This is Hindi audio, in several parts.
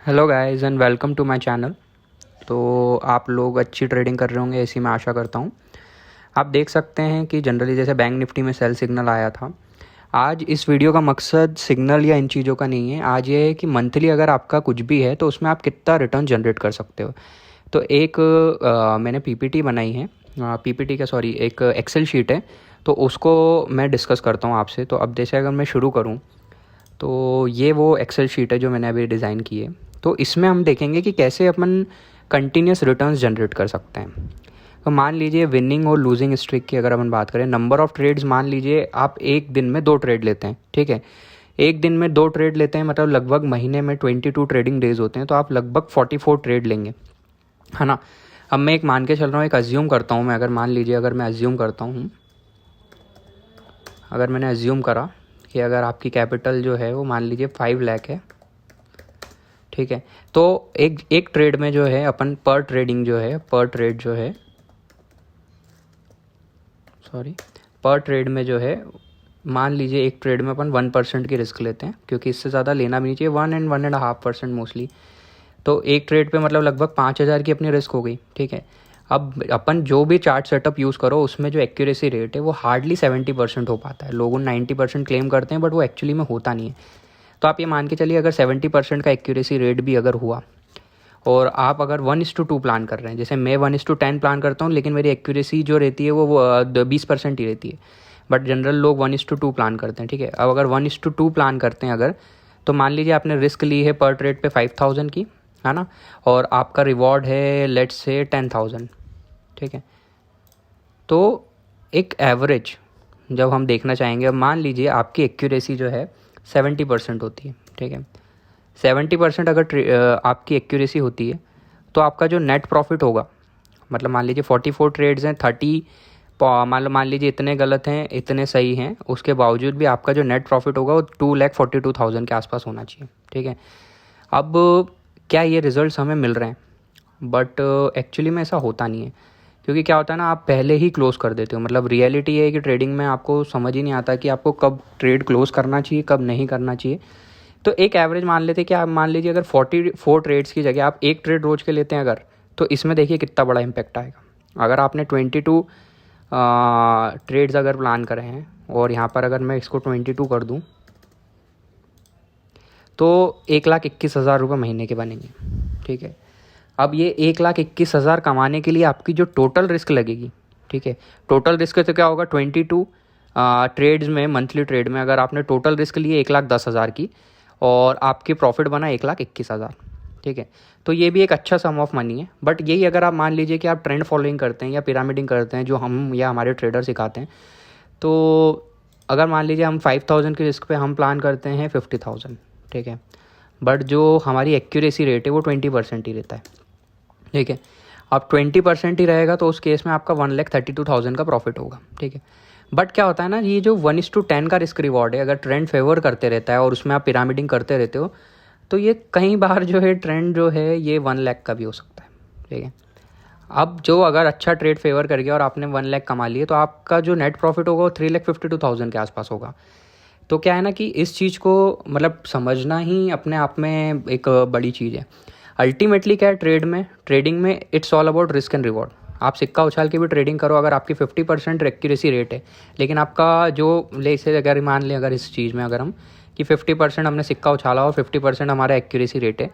Hello guys and welcome to my channel. तो आप लोग अच्छी ट्रेडिंग कर रहे होंगे, ऐसी मैं आशा करता हूँ। आप देख सकते हैं कि जनरली जैसे बैंक निफ्टी में सेल सिग्नल आया था। आज इस वीडियो का मकसद सिग्नल या इन चीज़ों का नहीं है। आज ये है कि मंथली अगर आपका कुछ भी है तो उसमें आप कितना रिटर्न जनरेट कर सकते हो। तो एक मैंने पीपीटी बनाई है, पीपीटी का सॉरी एक एक्सेल शीट है, तो उसको मैं डिस्कस करता हूँ आपसे। तो अब जैसे अगर मैं शुरू करूँ तो ये वो एक्सेल शीट है जो मैंने अभी डिज़ाइन की है। तो इसमें हम देखेंगे कि कैसे अपन कंटिन्यूस रिटर्न्स जनरेट कर सकते हैं। तो मान लीजिए विनिंग और लूजिंग स्ट्रिक की अगर अपन बात करें, नंबर ऑफ़ ट्रेड्स मान लीजिए आप एक दिन में 2 ट्रेड लेते हैं, ठीक है। एक दिन में 2 ट्रेड लेते हैं मतलब लगभग महीने में 22 ट्रेडिंग डेज होते हैं, तो आप लगभग 44 ट्रेड लेंगे, है ना। अब मैं एक मान के चल रहा हूँ, एक अज्यूम करता हूँ मैं, अगर मान लीजिए अगर मैं अज्यूम करता हूँ, अगर मैंने अज्यूम करा कि अगर आपकी कैपिटल जो है वो मान लीजिए 5 लाख है, ठीक है। तो एक ट्रेड में जो है अपन पर ट्रेडिंग जो है, पर ट्रेड जो है सॉरी पर ट्रेड में जो है मान लीजिए एक ट्रेड में अपन 1% की रिस्क लेते हैं, क्योंकि इससे ज़्यादा लेना भी नहीं चाहिए, 1.5% मोस्टली। तो एक ट्रेड पे मतलब लगभग 5,000 की अपनी रिस्क हो गई, ठीक है। अब अपन जो भी चार्ट सेटअप यूज़ करो उसमें जो एक्यूरेसी रेट है वो हार्डली 70% हो पाता है। लोग 90% क्लेम करते हैं बट वो एक्चुअली में होता नहीं है। तो आप ये मान के चलिए अगर 70% का एक्यूरेसी रेट भी अगर हुआ और आप अगर 1:2 प्लान कर रहे हैं, जैसे मैं 1:10 प्लान करता हूँ लेकिन मेरी एक्यूरेसी जो रहती है वो 20% ही रहती है, बट जनरल लोग 1:2 प्लान करते हैं, ठीक है। अब अगर 1:2 प्लान करते हैं अगर, तो मान लीजिए आपने रिस्क ली है पर ट्रेड पे 5,000 की, है ना, और आपका रिवॉर्ड है लेट्स से 10,000, ठीक है। तो एक एवरेज जब हम देखना चाहेंगे, अब मान लीजिए आपकी एक्यूरेसी जो है 70% होती है, ठीक है। 70% अगर आपकी एक्यूरेसी होती है तो आपका जो नेट प्रॉफिट होगा, मतलब मान लीजिए 44 ट्रेड्स हैं, 30 मान लीजिए इतने गलत हैं इतने सही हैं, उसके बावजूद भी आपका जो नेट प्रॉफिट होगा वो 2,42,000 के आसपास होना चाहिए, ठीक है। अब क्या ये रिजल्ट्स हमें मिल रहे हैं, बट एक्चुअली में ऐसा होता नहीं है। क्योंकि क्या होता है ना, आप पहले ही क्लोज कर देते हो। मतलब रियलिटी ये है कि ट्रेडिंग में आपको समझ ही नहीं आता कि आपको कब ट्रेड क्लोज करना चाहिए, कब नहीं करना चाहिए। तो एक एवरेज मान लेते हैं कि आप मान लीजिए अगर 44 ट्रेड्स की जगह आप एक ट्रेड रोज के लेते हैं अगर, तो इसमें देखिए कितना बड़ा इम्पैक्ट आएगा। अगर आपने 22 ट्रेड्स अगर प्लान करे हैं और यहाँ पर अगर मैं इसको 22 कर दूँ तो 1,21,000 रुपये महीने के बनेंगे, ठीक है। अब ये 1,21,000 कमाने के लिए आपकी जो टोटल रिस्क लगेगी, ठीक है, टोटल रिस्क तो क्या होगा, 22 ट्रेड्स में, मंथली ट्रेड में अगर आपने टोटल रिस्क लिए 1,10,000 की और आपकी प्रॉफिट बना 1,21,000, ठीक है। तो ये भी एक अच्छा सम ऑफ मनी है। बट यही अगर आप मान लीजिए कि आप ट्रेंड फॉलोइंग करते हैं या पिरामिडिंग करते हैं, जो हम या हमारे ट्रेडर सिखाते हैं, तो अगर मान लीजिए हम 5,000 की रिस्क पे हम प्लान करते हैं 50,000, ठीक है। बट जो हमारी एक्यूरेसी रेट है वो 20% ही रहता है, ठीक है। अब 20% ही रहेगा तो उस केस में आपका 1,32,000 का प्रॉफिट होगा, ठीक है। बट क्या होता है ना, ये जो 1:10 का रिस्क रिवॉर्ड है, अगर ट्रेंड फेवर करते रहता है और उसमें आप पिरामिडिंग करते रहते हो, तो ये कई बार जो है ट्रेंड जो है ये 1 लाख का भी हो सकता है, ठीक है। अब जो अगर अच्छा ट्रेड फेवर कर गया और आपने 1 लाख कमा लिए, तो आपका जो नेट प्रॉफिट होगा वो 3,52,000 के आसपास होगा। तो क्या है ना कि इस चीज़ को मतलब समझना ही अपने आप में एक बड़ी चीज़ है। अल्टीमेटली क्या है ट्रेडिंग में it's all about risk and reward. आप सिक्का उछाल के भी ट्रेडिंग करो, अगर आपकी 50% एक्यूरेसी रेट है, लेकिन आपका जो ले इसे अगर मान लें अगर इस चीज़ में अगर हम कि 50% हमने सिक्का उछाला और 50% हमारा एक्यूरेसी रेट है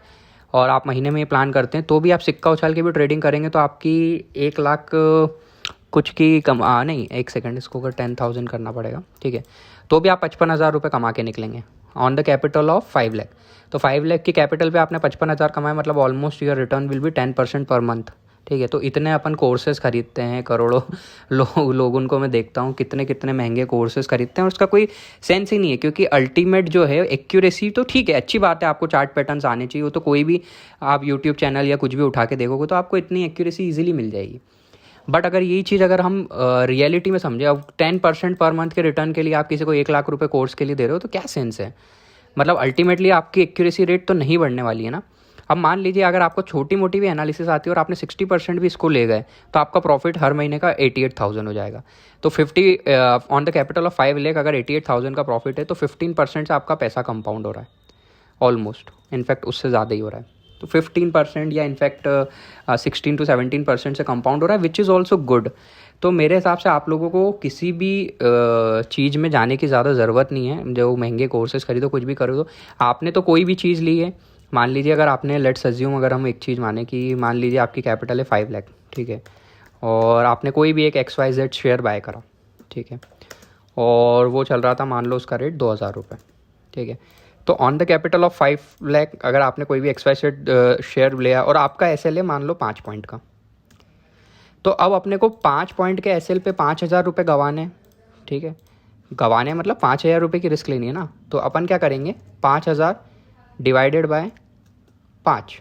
और आप महीने में ये प्लान करते हैं, तो भी आप सिक्का उछाल के भी ट्रेडिंग करेंगे तो आपकी 1 लाख कुछ की नहीं, एक सेकंड, इसको अगर 10,000 करना पड़ेगा, ठीक है, तो भी आप 55,000 रुपये कमा के निकलेंगे on the capital of 5 lakh. तो 5 लाख की कैपिटल पे आपने 55,000 कमाए, मतलब almost your return will be 10% per month, ठीक है। तो इतने अपन कोर्सेज खरीदते हैं, करोड़ों लोगों को मैं देखता हूँ कितने कितने महंगे कोर्सेज खरीदते हैं और उसका कोई सेंस ही नहीं है। क्योंकि अल्टीमेट जो है एक्यूरेसी तो ठीक है, अच्छी बात है, आपको चार्ट पैटर्न्स आने चाहिए, वो तो कोई भी आप यूट्यूब चैनल या कुछ भी उठा के देखोगे तो आपको इतनी एक्यूरेसी ईजिली मिल जाएगी। बट अगर यही चीज़ अगर हम रियलिटी में समझे, अब 10% पर मंथ के रिटर्न के लिए आप किसी को 1 लाख रुपए कोर्स के लिए दे रहे हो, तो क्या सेंस है। मतलब अल्टीमेटली आपकी एक्यूरेसी रेट तो नहीं बढ़ने वाली है ना। अब मान लीजिए अगर आपको छोटी मोटी भी एनालिसिस आती है और आपने 60% भी इसको ले गए, तो आपका प्रॉफिट हर महीने का 88,000 हो जाएगा। तो 50 on the capital of 5 lakh अगर 88,000 का प्रॉफिट है तो 15% से आपका पैसा कंपाउंड हो रहा है, ऑलमोस्ट, इनफैक्ट उससे ज़्यादा ही हो रहा है। तो 15% या इनफैक्ट 16 to 17% से कंपाउंड हो रहा है, विच इज़ ऑल्सो गुड। तो मेरे हिसाब से आप लोगों को किसी भी चीज़ में जाने की ज़्यादा ज़रूरत नहीं है। जो महंगे कोर्सेज खरीदो, कुछ भी करो, तो आपने तो कोई भी चीज़ ली है, मान लीजिए अगर आपने, लेट्स अज्यूम, अगर हम एक चीज़ माने कि मान लीजिए आपकी कैपिटल है 5 लाख, ठीक है, और आपने कोई भी एक XYZ शेयर बाय करा, ठीक है, और वो चल रहा था, मान लो उसका रेट 2,000 रुपये, ठीक है। तो on the capital of 5 lakh अगर आपने कोई भी XYZ शेयर लिया और आपका SL है मान लो 5 पॉइंट का, तो अब अपने को 5 पॉइंट के SL पे 5,000 रुपये गंवाने, ठीक है, गंवाने मतलब 5,000 रुपये की रिस्क लेनी है ना। तो अपन क्या करेंगे, 5,000 डिवाइडेड बाय 5,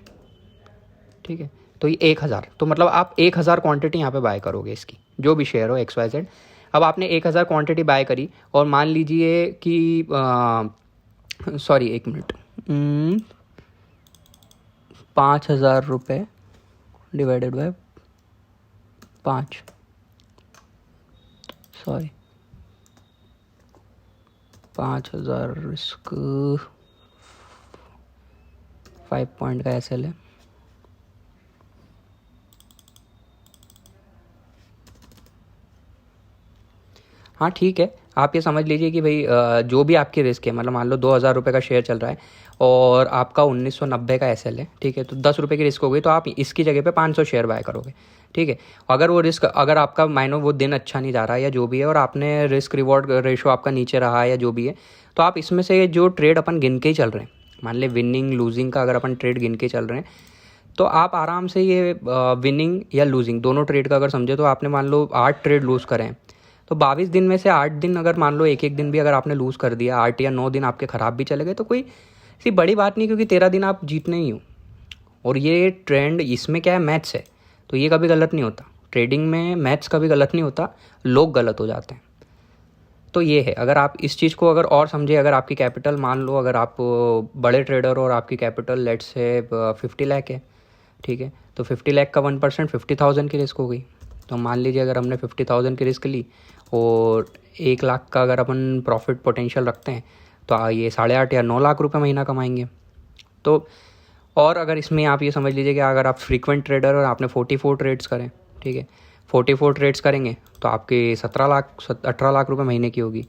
ठीक है, तो ये 1,000, तो मतलब आप 1,000 क्वांटिटी यहाँ पे बाय करोगे इसकी, जो भी शेयर हो XYZ। अब आपने 1,000 क्वांटिटी बाय करी और मान लीजिए कि सॉरी 1 मिनट, 5,000 रुपये divided by 5, sorry 5,000 risk 5 point का SL है, हाँ ठीक है। आप ये समझ लीजिए कि भाई जो भी आपकी रिस्क है, मतलब मान लो 2,000 रुपये का शेयर चल रहा है और आपका 1990 का SL है, ठीक है, तो 10 रुपये की रिस्क हो गई, तो आप इसकी जगह पे 500 शेयर बाय करोगे, ठीक है। अगर वो रिस्क, अगर आपका मानो वो दिन अच्छा नहीं जा रहा है या जो भी है, और आपने रिस्क रिवॉर्ड रेशो आपका नीचे रहा है या जो भी है, तो आप इसमें से जो ट्रेड अपन गिन के ही चल रहे हैं, मान ले विनिंग लूजिंग का अगर अपन ट्रेड गिन के चल रहे हैं, तो आप आराम से ये विनिंग या लूजिंग दोनों ट्रेड का अगर समझे, तो आपने मान लो 8 ट्रेड लूज़ करें, तो 22 दिन में से 8 दिन अगर मान लो एक दिन भी अगर आपने लूज़ कर दिया, 8 या 9 दिन आपके ख़राब भी चले गए, तो कोई सी बड़ी बात नहीं, क्योंकि 13 दिन आप जीतने ही हो। और ये ट्रेंड, इसमें क्या है, मैथ्स है, तो ये कभी गलत नहीं होता। ट्रेडिंग में मैथ्स कभी गलत नहीं होता, लोग गलत हो जाते हैं। तो ये है, अगर आप इस चीज़ को अगर और समझे, अगर आपकी कैपिटल मान लो, अगर आप बड़े ट्रेडर हो और आपकी कैपिटल लेट्स से 50 लाख है, ठीक है, तो 50 लाख का 1% 50,000 की रिस्क हो गई। तो मान लीजिए अगर हमने 50,000 की रिस्क ली और 1 लाख का अगर अपन प्रॉफिट पोटेंशियल रखते हैं, तो ये 8.5 या 9 लाख रुपए महीना कमाएंगे। तो और अगर इसमें आप ये समझ लीजिए कि अगर आप फ्रीक्वेंट ट्रेडर और आपने 44 ट्रेड्स करें, ठीक है, 44 ट्रेड्स करेंगे तो आपके 18 लाख रुपए महीने की होगी।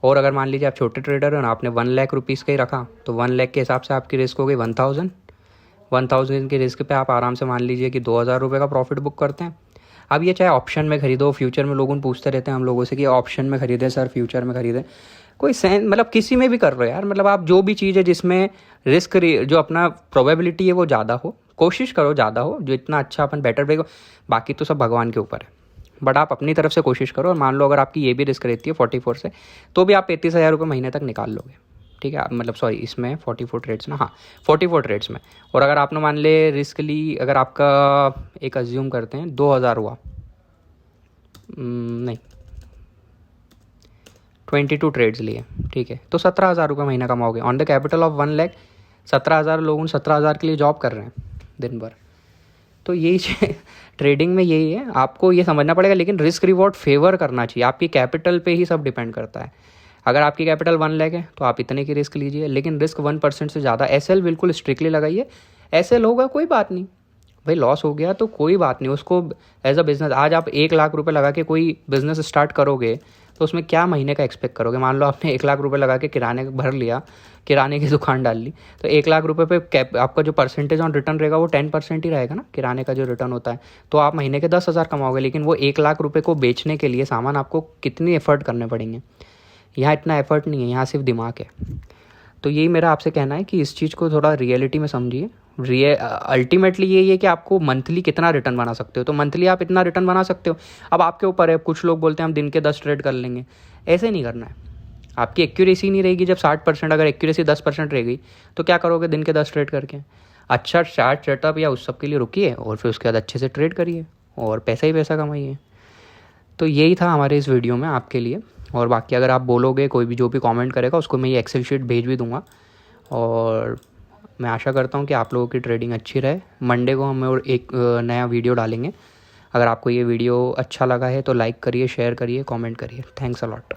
और अगर मान लीजिए आप छोटे ट्रेडर हैं, आपने 1 लाख रुपीज़ का ही रखा, तो 1 लाख के हिसाब से आपकी रिस्क हो गई 1,000 की रिस्क पे आप आराम से मान लीजिए कि 2,000 रुपये का प्रॉफिट बुक करते हैं। अब ये चाहे ऑप्शन में खरीदो, फ्यूचर में लोगों पूछते रहते हैं हम लोगों से कि ऑप्शन में खरीदें सर, फ्यूचर में खरीदें, कोई सेंस, मतलब किसी में भी कर लो यार, मतलब आप जो भी चीज़ है जिसमें रिस्क जो अपना प्रोबेबिलिटी है वो ज़्यादा हो, कोशिश करो ज़्यादा हो, जो इतना अच्छा अपन बेटर ब्रेक हो। बाकी तो सब भगवान के ऊपर है, बट आप अपनी तरफ से कोशिश करो। और मान लो अगर आपकी ये भी रिस्क रहती है 44 से, तो भी आप 35,000 रुपये महीने तक निकाल लोगे, ठीक है। मतलब सॉरी, इसमें 44 ट्रेड्स में, हाँ 44 ट्रेड्स में। और अगर आपने मान ले रिस्क ली, अगर आपका एक अज्यूम करते हैं 2,000 हुआ, नहीं 22 ट्रेड्स लिए, ठीक है, तो 17,000 रुपये महीना कमाओगे on the capital of 1 lakh. 17,000 लोग 17,000 के लिए जॉब कर रहे हैं दिन भर। तो यही ट्रेडिंग में यही है, आपको ये समझना पड़ेगा। लेकिन रिस्क रिवॉर्ड फेवर करना चाहिए, आपकी कैपिटल पे ही सब डिपेंड करता है। अगर आपकी कैपिटल 1 लाख है तो आप इतने की रिस्क लीजिए, लेकिन रिस्क 1% से ज़्यादा। SL बिल्कुल स्ट्रिक्टली लगाइए। SL होगा कोई बात नहीं भाई, लॉस हो गया तो कोई बात नहीं, उसको एज अ बिज़नेस। आज आप 1 लाख रुपए लगा के कोई बिज़नेस स्टार्ट करोगे तो उसमें क्या महीने का एक्सपेक्ट करोगे। मान लो आपने 1 लाख रुपए लगा के किराने भर लिया, किराने की दुकान डाल ली, तो 1 लाख रुपए पे आपका जो परसेंटेज ऑन रिटर्न रहेगा वो 10% ही रहेगा ना, किराने का जो रिटर्न होता है। तो आप महीने के 10,000 कमाओगे, लेकिन वो 1 लाख रुपए को बेचने के लिए सामान आपको कितनी एफर्ट करने पड़ेंगे। यहाँ इतना एफर्ट नहीं है, यहाँ सिर्फ दिमाग है। तो यही मेरा आपसे कहना है कि इस चीज़ को थोड़ा रियलिटी में समझिए। अल्टीमेटली यही है कि आपको मंथली कितना रिटर्न बना सकते हो, तो मंथली आप इतना रिटर्न बना सकते हो। अब आपके ऊपर है, कुछ लोग बोलते हैं हम दिन के 10 ट्रेड कर लेंगे, ऐसे नहीं करना है। आपकी एक्यूरेसी नहीं रहेगी जब 60%, अगर एक्यूरेसी 10% रह गई तो क्या करोगे दिन के 10 ट्रेड करके। अच्छा चार्ट सेटअप या उस सब के लिए रुकिए और फिर उसके बाद अच्छे से ट्रेड करिए और पैसा ही पैसा कमाइए। तो यही था हमारे इस वीडियो में आपके लिए। और बाकी अगर आप बोलोगे, कोई भी जो भी कमेंट करेगा उसको मैं ये एक्सेल शीट भेज भी दूंगा। और मैं आशा करता हूँ कि आप लोगों की ट्रेडिंग अच्छी रहे। मंडे को हम और एक नया वीडियो डालेंगे। अगर आपको ये वीडियो अच्छा लगा है तो लाइक करिए, शेयर करिए, कमेंट करिए। Thanks a lot.